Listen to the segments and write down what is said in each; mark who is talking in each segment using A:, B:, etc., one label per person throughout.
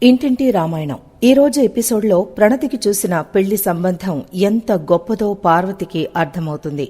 A: ఇంటింటి రామాయణం ఈ రోజు ఎపిసోడ్లో ప్రణతికి చూసిన పెళ్లి సంబంధం ఎంత గొప్పదో పార్వతికి అర్థమవుతుంది.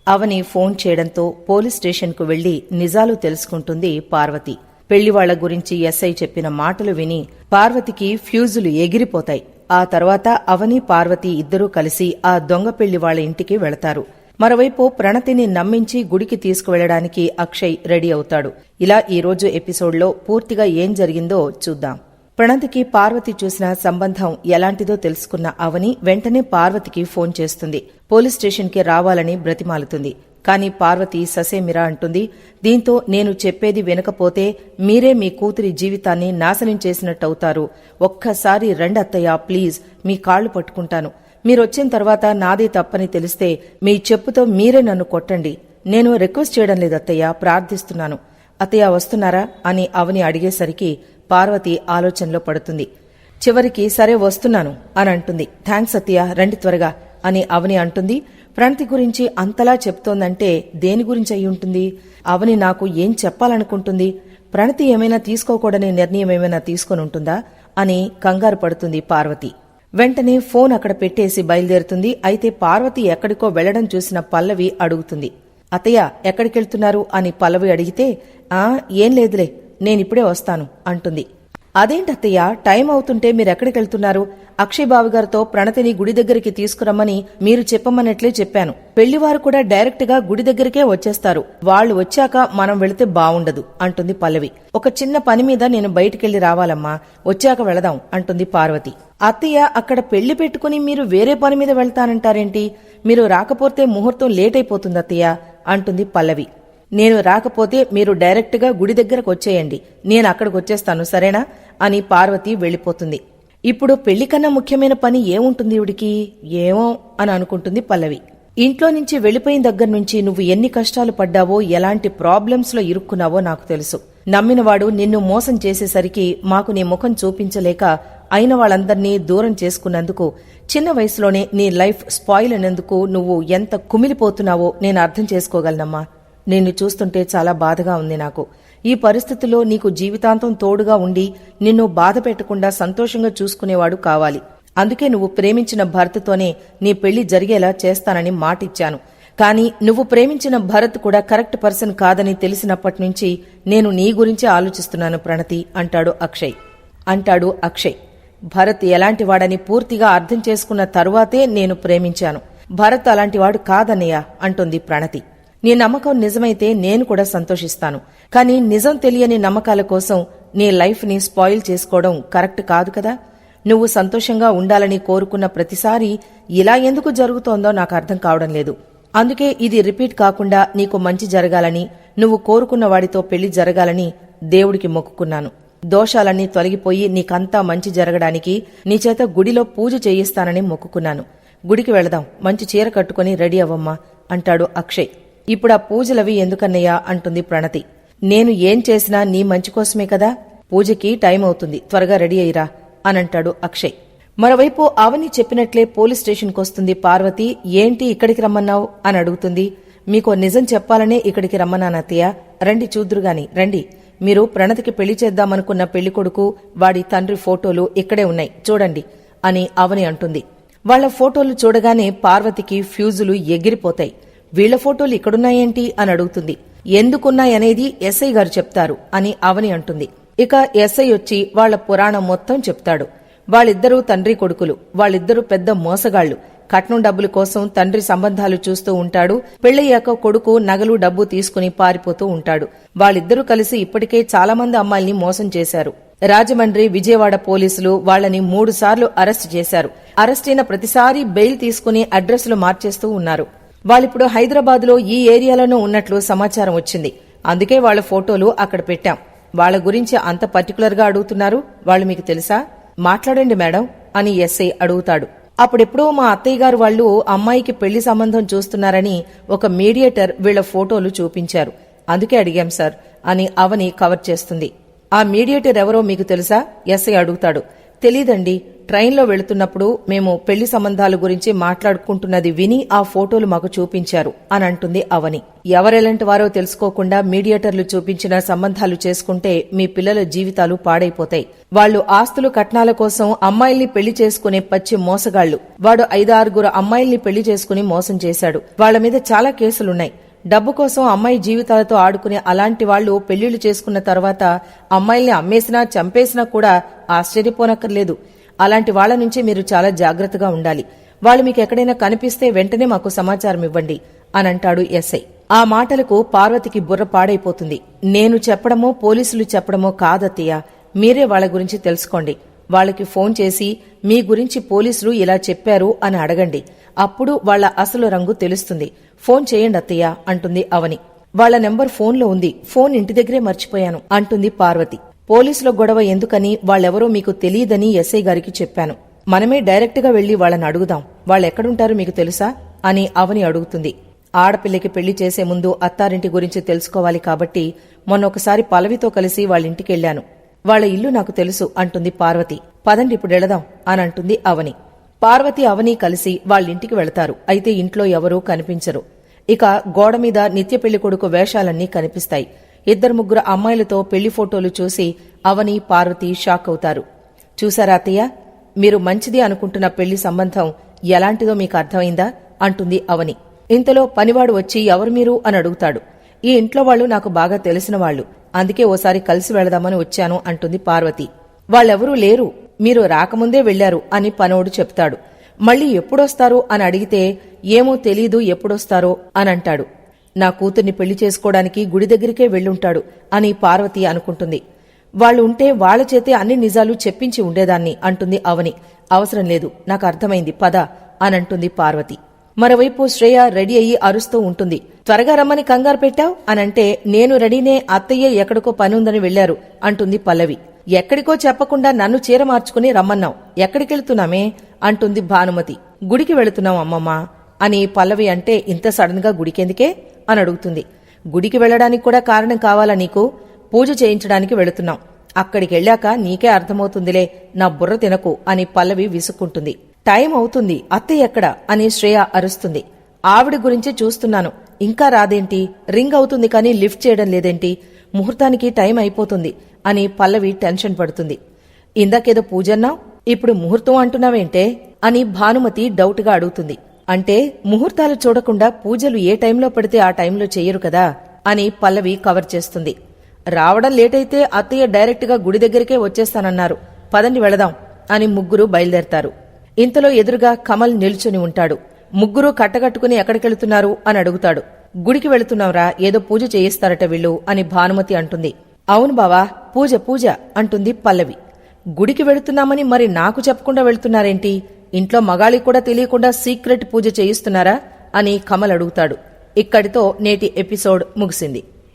A: అవని ఫోన్ చేయడంతో పోలీస్ స్టేషన్కు వెళ్లి నిజాలు తెలుసుకుంటుంది పార్వతి. పెళ్లివాళ్ల గురించి ఎస్ఐ చెప్పిన మాటలు విని పార్వతికి ఫ్యూజులు ఎగిరిపోతాయి. ఆ తర్వాత అవని పార్వతి ఇద్దరూ కలిసి ఆ దొంగ పెళ్లి వాళ్ల ఇంటికి వెళతారు. మరోవైపు ప్రణతిని నమ్మించి గుడికి తీసుకువెళ్లడానికి అక్షయ్ రెడీ అవుతాడు. ఇలా ఈ రోజు ఎపిసోడ్లో పూర్తిగా ఏం జరిగిందో చూద్దాం. ప్రణతికి పార్వతి చూసిన సంబంధం ఎలాంటిదో తెలుసుకున్న అవని వెంటనే పార్వతికి ఫోన్ చేస్తుంది. పోలీస్ స్టేషన్కి రావాలని బ్రతిమాలుతుంది. కాని పార్వతి ససేమిరా అంటుంది. దీంతో నేను చెప్పేది వినకపోతే మీరే మీ కూతురి జీవితాన్ని నాశనం చేసినట్టవుతారు. ఒక్కసారి రండత్తయ్య, ప్లీజ్, మీ కాళ్లు పట్టుకుంటాను. మీరొచ్చిన తర్వాత నాదే తప్పని తెలిస్తే మీ చెప్పుతో మీరే నన్ను కొట్టండి. నేను రిక్వెస్ట్ చేయడం లేదత్తయ్య, ప్రార్థిస్తున్నాను. అత్తయ్య వస్తున్నారా అని అవని అడిగేసరికి పార్వతి ఆలోచనలో పడుతుంది. చివరికి సరే వస్తున్నాను అని అంటుంది. థ్యాంక్స్ అత్తయ్య, రండి త్వరగా అని అవని అంటుంది. ప్రణతి గురించి అంతలా చెప్తోందంటే దేని గురించి అయి ఉంటుంది? అవని నాకు ఏం చెప్పాలనుకుంటుంది? ప్రణతి ఏమైనా తీసుకోకూడని నిర్ణయం ఏమైనా తీసుకొని ఉంటుందా అని కంగారు పడుతుంది పార్వతి. వెంటనే ఫోన్ అక్కడ పెట్టేసి బయలుదేరుతుంది. అయితే పార్వతి ఎక్కడికో వెళ్లడం చూసిన పల్లవి అడుగుతుంది. అత్తయ్య ఎక్కడికెళ్తున్నారు అని పల్లవి అడిగితే ఏం లేదులే, నేనిప్పుడే వస్తాను అంటుంది. అదేంటత్తయ్య, టైం అవుతుంటే మీరెక్కడికెళ్తున్నారు? అక్షయ్ బావగారితో ప్రణతిని గుడి దగ్గరికి తీసుకురమ్మని మీరు చెప్పమన్నట్లే చెప్పాను. పెళ్లివారు కూడా డైరెక్ట్ గా గుడి దగ్గరికే వచ్చేస్తారు. వాళ్లు వచ్చాక మనం వెళితే బావుండదు అంటుంది పల్లవి. ఒక చిన్న పని మీద నేను బయటికెళ్లి రావాలమ్మా, వచ్చాక వెళదాం అంటుంది పార్వతి. అత్తయ్య, అక్కడ పెళ్లి పెట్టుకుని మీరు వేరే పని మీద వెళ్తానంటారేంటి? మీరు రాకపోతే ముహూర్తం లేట్ అయిపోతుంది అత్తయ్య అంటుంది పల్లవి. నేను రాకపోతే మీరు డైరెక్ట్ గా గుడి దగ్గరకు వచ్చేయండి, నేను అక్కడికి వచ్చేస్తాను, సరేనా అని పార్వతి వెళ్లిపోతుంది. ఇప్పుడు పెళ్లి కన్నా ముఖ్యమైన పని ఏముంటుంది ఇవిడికి? ఏమో అని అనుకుంటుంది పల్లవి. ఇంట్లో నుంచి వెళ్లిపోయిన దగ్గర నుంచి నువ్వు ఎన్ని కష్టాలు పడ్డావో, ఎలాంటి ప్రాబ్లమ్స్ లో ఇరుక్కున్నావో నాకు తెలుసు. నమ్మినవాడు నిన్ను మోసం చేసేసరికి మాకు నీ ముఖం చూపించలేక అయిన వాళ్ళందర్నీ దూరం చేసుకున్నందుకు, చిన్న వయసులోనే నీ లైఫ్ స్పాయిల్ అయినందుకు నువ్వు ఎంత కుమిలిపోతున్నావో నేను అర్థం చేసుకోగలనమ్మా. నిన్ను చూస్తుంటే చాలా బాధగా ఉంది నాకు. ఈ పరిస్థితుల్లో నీకు జీవితాంతం తోడుగా ఉండి నిన్ను బాధ పెట్టకుండా సంతోషంగా చూసుకునేవాడు కావాలి. అందుకే నువ్వు ప్రేమించిన భరత్తోనే నీ పెళ్లి జరిగేలా చేస్తానని మాటిచ్చాను. కాని నువ్వు ప్రేమించిన భరత్ కూడా కరెక్ట్ పర్సన్ కాదని తెలిసినప్పటి నుంచి నేను నీ గురించి ఆలోచిస్తున్నాను ప్రణతి అంటాడు అక్షయ్. భరత్ ఎలాంటివాడని పూర్తిగా అర్థం చేసుకున్న తరువాతే నేను ప్రేమించాను. భరత్ అలాంటివాడు కాదన్నయ్య అంటుంది ప్రణతి. నీ నమ్మకం నిజమైతే నేను కూడా సంతోషిస్తాను. కాని నిజం తెలియని నమ్మకాల కోసం నీ లైఫ్ ని స్పాయిల్ చేసుకోవడం కరెక్ట్ కాదు కదా. నువ్వు సంతోషంగా ఉండాలని కోరుకున్న ప్రతిసారి ఇలా ఎందుకు జరుగుతోందో నాకు అర్థం కావడం లేదు. అందుకే ఇది రిపీట్ కాకుండా నీకు మంచి జరగాలని, నువ్వు కోరుకున్న వాడితో పెళ్లి జరగాలని దేవుడికి మొక్కుకున్నాను. దోషాలన్నీ తొలగిపోయి నీకంతా మంచి జరగడానికి నీ చేత గుడిలో పూజ చేయిస్తానని మొక్కుకున్నాను. గుడికి వెళదాం, మంచి చీర కట్టుకుని రెడీ అవ్వమ్మా అంటాడు అక్షయ్. ఇప్పుడా పూజలవి ఎందుకన్నయ్యా అంటుంది ప్రణతి. నేను ఏం చేసినా నీ మంచి కోసమే కదా. పూజకి టైం అవుతుంది, త్వరగా రెడీ అయ్యిరా అనంటాడు అక్షయ్. మరోవైపు అవని చెప్పినట్లే పోలీస్ స్టేషన్కొస్తుంది పార్వతి. ఏంటి ఇక్కడికి రమ్మన్నావు అని అడుగుతుంది. మీకో నిజం చెప్పాలనే ఇక్కడికి రమ్మన్నానత్తయ్య, రండి చూద్దురుగాని రండి. మీరు ప్రణతికి పెళ్లి చేద్దామనుకున్న పెళ్లికొడుకు, వాడి తండ్రి ఫోటోలు ఇక్కడే ఉన్నాయి చూడండి అని అవని అంటుంది. వాళ్ల ఫోటోలు చూడగానే పార్వతికి ఫ్యూజులు ఎగిరిపోతాయి. వీళ్ల ఫోటోలు ఇక్కడున్నాయేంటి అని అడుగుతుంది. ఎందుకున్నాయనేది ఎస్ఐ గారు చెప్తారు అని అవని అంటుంది. ఇక ఎస్ఐ వచ్చి వాళ్ల పురాణం మొత్తం చెప్తాడు. వాళ్ళిద్దరూ తండ్రి కొడుకులు, వాళ్ళిద్దరూ పెద్ద మోసగాళ్లు. కట్నం డబ్బుల కోసం తండ్రి సంబంధాలు చూస్తూ ఉంటాడు. పెళ్లయ్యాక కొడుకు నగలు డబ్బు తీసుకుని పారిపోతూ ఉంటాడు. వాళ్ళిద్దరూ కలిసి ఇప్పటికే చాలా మంది అమ్మాయిల్ని మోసం చేశారు. రాజమండ్రి, విజయవాడ పోలీసులు వాళ్లని 3 సార్లు అరెస్ట్ చేశారు. అరెస్ట్ అయిన ప్రతిసారి బెయిల్ తీసుకుని అడ్రస్లు మార్చేస్తూ ఉన్నారు. వాళ్ళిప్పుడు హైదరాబాద్ లో ఈ ఏరియాలోనూ ఉన్నట్లు సమాచారం వచ్చింది. అందుకే వాళ్ల ఫోటోలు అక్కడ పెట్టాం. వాళ్ల గురించి అంత పర్టికులర్ గా అడుగుతున్నారు. వాళ్ళు మీకు తెలుసా? మాట్లాడండి మేడం అని ఎస్ఐ అడుగుతాడు. అప్పుడెప్పుడో మా అత్తయ్య గారు వాళ్లు అమ్మాయికి పెళ్లి సంబంధం చూస్తున్నారని ఒక మీడియేటర్ వీళ్ల ఫోటోలు చూపించారు. అందుకే అడిగాం సార్ అని అవని కవర్ చేస్తుంది. ఆ మీడియేటర్ ఎవరో మీకు తెలుసా? ఎస్ఐ అడుగుతాడు. తెలీదండి, ట్రైన్లో వెళుతున్నప్పుడు మేము పెళ్లి సంబంధాల గురించి మాట్లాడుకుంటున్నది విని ఆ ఫోటోలు మాకు చూపించారు అని అంటుంది అవని. ఎవరెలాంటి వారో తెలుసుకోకుండా మీడియేటర్లు చూపించిన సంబంధాలు చేసుకుంటే మీ పిల్లల జీవితాలు పాడైపోతాయి. వాళ్లు ఆస్తులు కట్నాల కోసం అమ్మాయిల్ని పెళ్లి చేసుకునే పచ్చి మోసగాళ్లు. వాడు 5-6 అమ్మాయిల్ని పెళ్లి చేసుకుని మోసం చేశాడు. వాళ్ల మీద చాలా కేసులున్నాయి. డబ్బు కోసం అమ్మాయి జీవితాలతో ఆడుకునే అలాంటి వాళ్లు పెళ్లిళ్లు చేసుకున్న తర్వాత అమ్మాయిల్ని అమ్మేసినా చంపేసినా కూడా ఆశ్చర్యపోనక్కర్లేదు. అలాంటి వాళ్ల నుంచి మీరు చాలా జాగ్రత్తగా ఉండాలి. వాళ్ళు మీకు ఎక్కడైనా కనిపిస్తే వెంటనే మాకు సమాచారం ఇవ్వండి అని అంటాడు ఎస్ఐ. ఆ మాటలకు పార్వతికి బుర్ర పాడైపోతుంది. నేను చెప్పడమో పోలీసులు చెప్పడమో కాదత్తయ్య, మీరే వాళ్ల గురించి తెలుసుకోండి. వాళ్ళకి ఫోన్ చేసి మీ గురించి పోలీసులు ఇలా చెప్పారు అని అడగండి. అప్పుడు వాళ్ల అసలు రంగు తెలుస్తుంది. ఫోన్ చేయండి అత్తయ్య అంటుంది అవని. వాళ్ల నెంబర్ ఫోన్లో ఉంది, ఫోన్ ఇంటి దగ్గరే మర్చిపోయాను అంటుంది పార్వతి. పోలీసుల గొడవ ఎందుకని వాళ్ళెవరో మీకు తెలియదని ఎస్ఐ గారికి చెప్పాను. మనమే డైరెక్ట్గా వెళ్లి వాళ్ళని అడుగుదాం. వాళ్ళెక్కడుంటారో మీకు తెలుసా అని అవని అడుగుతుంది. ఆడపిల్లకి పెళ్లి చేసే ముందు అత్తారింటి గురించి తెలుసుకోవాలి కాబట్టి మొన్నొకసారి పల్లవితో కలిసి వాళ్ళింటికెళ్లాను. వాళ్ల ఇల్లు నాకు తెలుసు అంటుంది పార్వతి. పదండి ఇప్పుడెళదాం అని అంటుంది అవని. పార్వతి అవని కలిసి వాళ్ళింటికి వెళతారు. అయితే ఇంట్లో ఎవరూ కనిపించరు. ఇక గోడ మీద నిత్య పెళ్లి కొడుకు వేషాలన్నీ కనిపిస్తాయి. 2-3 అమ్మాయిలతో పెళ్లి ఫోటోలు చూసి అవని పార్వతి షాక్ అవుతారు. చూసారా అత్తయ్య, మీరు మంచిది అనుకుంటున్న పెళ్లి సంబంధం ఎలాంటిదో మీకు అర్థమైందా అంటుంది అవని. ఇంతలో పనివాడు వచ్చి ఎవరు మీరు అని అడుగుతాడు. ఈ ఇంట్లో వాళ్లు నాకు బాగా తెలిసిన వాళ్లు, అందుకే ఓసారి కలిసి వెళదామని వచ్చాను అంటుంది పార్వతి. వాళ్ళెవరూ లేరు, మీరు రాకముందే వెళ్లారు అని పనోడు చెప్తాడు. మళ్లీ ఎప్పుడొస్తారు అని అడిగితే ఏమో తెలీదు ఎప్పుడొస్తారో అనంటాడు. నా కూతుర్ని పెళ్లి చేసుకోవడానికి గుడి దగ్గరికే వెళ్ళుంటాడు అని పార్వతి అనుకుంటుంది. వాళ్లు ఉంటే వాళ్ల చేతే అన్ని నిజాలు చెప్పించి ఉండేదాన్ని అంటుంది అవని. అవసరం లేదు, నాకు అర్థమైంది, పద అనంటుంది పార్వతి. మరోవైపు శ్రేయ రెడీ అయ్యి అరుస్తూ ఉంటుంది. త్వరగా రమ్మని కంగారు పెట్టావు అనంటే నేను రెడీనే, అత్తయ్య ఎక్కడికో పనుందని వెళ్లారు అంటుంది పల్లవి. ఎక్కడికో చెప్పకుండా నన్ను చీర మార్చుకుని రమ్మన్నావు, ఎక్కడికెళ్తున్నామే అంటుంది భానుమతి. గుడికి వెళుతున్నాం అమ్మమ్మా అని పల్లవి అంటే ఇంత సడన్ గా గుడికెందుకే అని అడుగుతుంది. గుడికి వెళ్లడానికి కూడా కారణం కావాలా నీకు? పూజ చేయించడానికి వెళుతున్నాం. అక్కడికెళ్ళాక నీకే అర్థమవుతుందిలే, నా బుర్ర తినకు అని పల్లవి విసుక్కుంటుంది. టైం అవుతుంది, అత్తయ్య ఎక్కడ అని శ్రేయ అరుస్తుంది. ఆవిడ గురించే చూస్తున్నాను, ఇంకా రాదేంటి? రింగ్ అవుతుంది కానీ లిఫ్ట్ చేయడం లేదేంటి? ముహూర్తానికి టైం అయిపోతుంది అని పల్లవి టెన్షన్ పడుతుంది. ఇందాకేదో పూజన్నావు, ఇప్పుడు ముహూర్తం అంటున్నావేంటే అని భానుమతి డౌట్గా అడుగుతుంది. అంటే ముహూర్తాలు చూడకుండా పూజలు ఏ టైంలో పడితే ఆ టైంలో చెయ్యరు కదా అని పల్లవి కవర్ చేస్తుంది. రావడం లేటైతే అత్తయ్య డైరెక్ట్గా గుడి దగ్గరికే వచ్చేస్తానన్నారు, పదండి వెళదాం అని ముగ్గురు బయలుదేరతారు. ఇంతలో ఎదురుగా కమల్ నిల్చుని ఉంటాడు. ముగ్గురు కట్టగట్టుకుని ఎక్కడికెళ్తున్నారు అని అడుగుతాడు. గుడికి వెళుతున్నావురా, ఏదో పూజ చేయిస్తారట వీళ్ళు అని భానుమతి అంటుంది. అవును బావా, పూజ పూజ అంటుంది పల్లవి. గుడికి వెళుతున్నామని మరి నాకు చెప్పకుండా వెళుతున్నారేంటి? ఇంట్లో మగాళి కూడా తెలియకుండా సీక్రెట్ పూజ చేయిస్తున్నారా అని కమల్ అడుగుతాడు. ఇక్కడితో నేటి ఎపిసోడ్ ముగిసింది.